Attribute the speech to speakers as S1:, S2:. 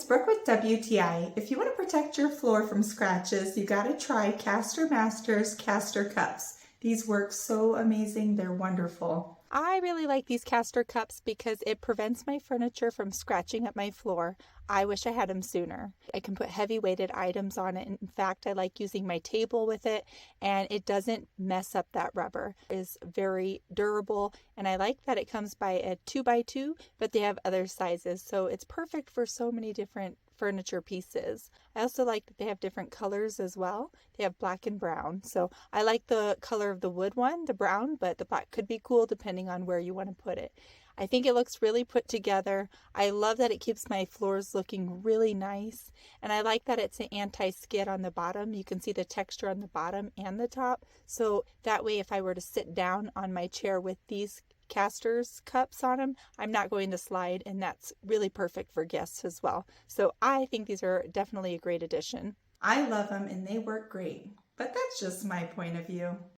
S1: Brooke with WTI. If you want to protect your floor from scratches, you gotta try CasterMaster's Caster Cups. These work so amazing, they're wonderful. I really like these Caster cups because it prevents my furniture from scratching up my floor. I wish I had them sooner. I can put heavy weighted items on it. In fact, I like using my table with it, and it doesn't mess up that rubber. It is very durable, and I like that it comes by a 2x2, but they have other sizes, so it's perfect for so many different furniture pieces. I also like that they have different colors as well. They have black and brown. So I like the color of the wood one, the brown, but the black could be cool depending on where you want to put it. I think it looks really put together. I love that it keeps my floors looking really nice. And I like that it's an anti-skid on the bottom. You can see the texture on the bottom and the top. So that way, if I were to sit down on my chair with these Caster's cups on them, I'm not going to slide, and that's really perfect for guests as well. So I think these are definitely a great addition. I love them and they work great, but that's just my point of view.